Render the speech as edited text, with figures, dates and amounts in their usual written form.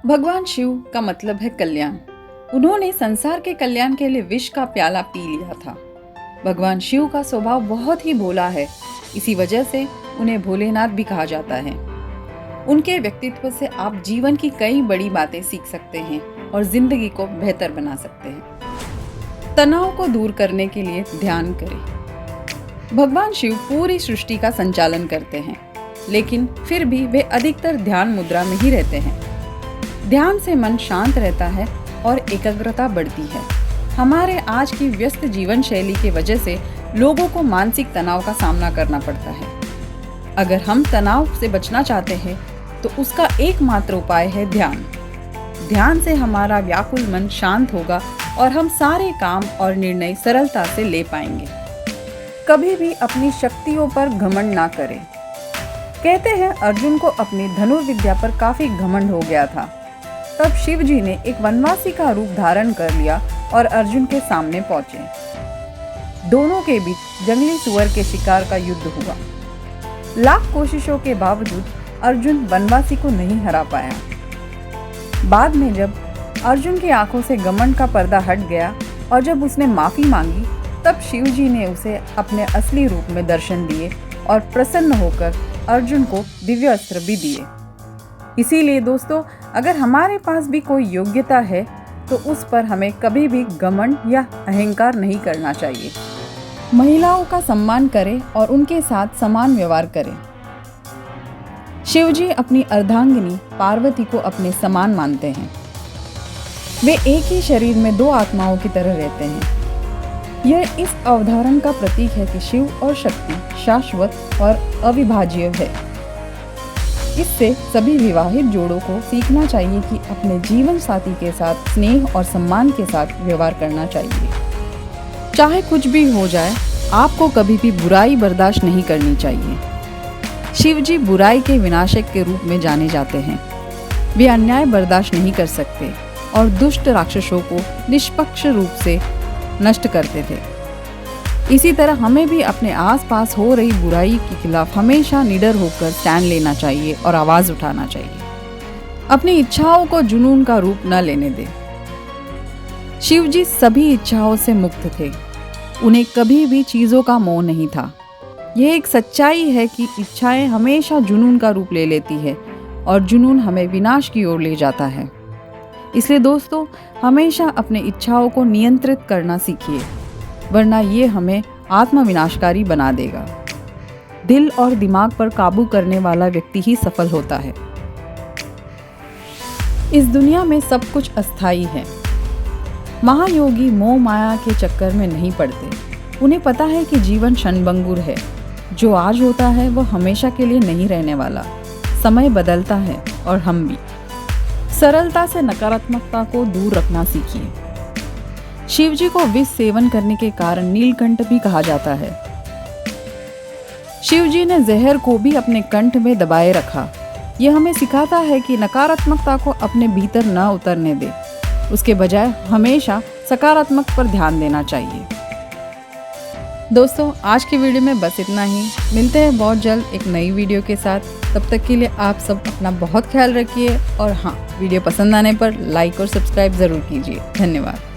भगवान शिव का मतलब है कल्याण। उन्होंने संसार के कल्याण के लिए विष का प्याला पी लिया था। भगवान शिव का स्वभाव बहुत ही भोला है, इसी वजह से उन्हें भोलेनाथ भी कहा जाता है। उनके व्यक्तित्व से आप जीवन की कई बड़ी बातें सीख सकते हैं और जिंदगी को बेहतर बना सकते हैं। तनाव को दूर करने के लिए ध्यान करें। भगवान शिव पूरी सृष्टि का संचालन करते हैं, लेकिन फिर भी वे अधिकतर ध्यान मुद्रा में ही रहते हैं। ध्यान से मन शांत रहता है और एकाग्रता बढ़ती है। हमारे आज की व्यस्त जीवन शैली की वजह से लोगों को मानसिक तनाव का सामना करना पड़ता है। अगर हम तनाव से बचना चाहते हैं तो उसका एकमात्र उपाय है ध्यान। ध्यान से हमारा व्याकुल मन शांत होगा और हम सारे काम और निर्णय सरलता से ले पाएंगे। कभी भी अपनी शक्तियों पर घमंड ना करें। कहते हैं अर्जुन को अपनी धनुर्विद्या पर काफी घमंड हो गया था। तब शिव जी ने एक वनवासी का रूप धारण कर लिया और अर्जुन के सामने पहुंचे। दोनों के बीच जंगली सुअर के शिकार का युद्ध हुआ। लाख कोशिशों के बावजूद अर्जुन वनवासी को नहीं हरा पाया। बाद में जब अर्जुन की आंखों से घमंड का पर्दा हट गया और जब उसने माफी मांगी, तब शिव जी ने उसे अपने असली रूप में दर्शन दिए और प्रसन्न होकर अर्जुन को दिव्य अस्त्र भी दिए। इसीलिए दोस्तों, अगर हमारे पास भी कोई योग्यता है तो उस पर हमें कभी भी घमंड या अहंकार नहीं करना चाहिए। महिलाओं का सम्मान करें और उनके साथ समान व्यवहार करें। शिव जी अपनी अर्धांगिनी पार्वती को अपने समान मानते हैं। वे एक ही शरीर में दो आत्माओं की तरह रहते हैं। यह इस अवधारणा का प्रतीक है कि शिव और शक्ति शाश्वत और अविभाज्य है। इससे सभी विवाहित जोड़ों को सीखना चाहिए कि अपने जीवन साथी के साथ स्नेह और सम्मान के साथ व्यवहार करना चाहिए। चाहे कुछ भी हो जाए, आपको कभी भी बुराई बर्दाश्त नहीं करनी चाहिए। शिव जी बुराई के विनाशक के रूप में जाने जाते हैं। वे अन्याय बर्दाश्त नहीं कर सकते और दुष्ट राक्षसों को निष्पक्ष रूप से नष्ट करते थे। इसी तरह हमें भी अपने आसपास हो रही बुराई के खिलाफ हमेशा निडर होकर स्टैंड लेना चाहिए और आवाज उठाना चाहिए। अपनी इच्छाओं को जुनून का रूप न लेने दें। शिव जी सभी इच्छाओं से मुक्त थे। उन्हें कभी भी चीजों का मोह नहीं था। यह एक सच्चाई है कि इच्छाएं हमेशा जुनून का रूप ले लेती है और जुनून हमें विनाश की ओर ले जाता है। इसलिए दोस्तों, हमेशा अपने इच्छाओं को नियंत्रित करना सीखिए, वरना ये हमें आत्मविनाशकारी बना देगा। दिल और दिमाग पर काबू करने वाला व्यक्ति ही सफल होता है। इस दुनिया में सब कुछ अस्थायी है। महायोगी मोह माया के चक्कर में नहीं पड़ते। उन्हें पता है कि जीवन क्षणभंगुर है। जो आज होता है वह हमेशा के लिए नहीं रहने वाला। समय बदलता है और हम भी। सरलता से नकारात्मकता को दूर रखना सीखिए। शिव जी को विष सेवन करने के कारण नीलकंठ भी कहा जाता है। शिव जी ने जहर को भी अपने कंठ में दबाए रखा। यह हमें सिखाता है कि नकारात्मकता को अपने भीतर न उतरने दे, उसके बजाय हमेशा सकारात्मक पर ध्यान देना चाहिए। दोस्तों, आज की वीडियो में बस इतना ही। मिलते हैं बहुत जल्द एक नई वीडियो के साथ। तब तक के लिए आप सब अपना बहुत ख्याल रखिए और हाँ, वीडियो पसंद आने पर लाइक और सब्सक्राइब ज़रूर कीजिए। धन्यवाद।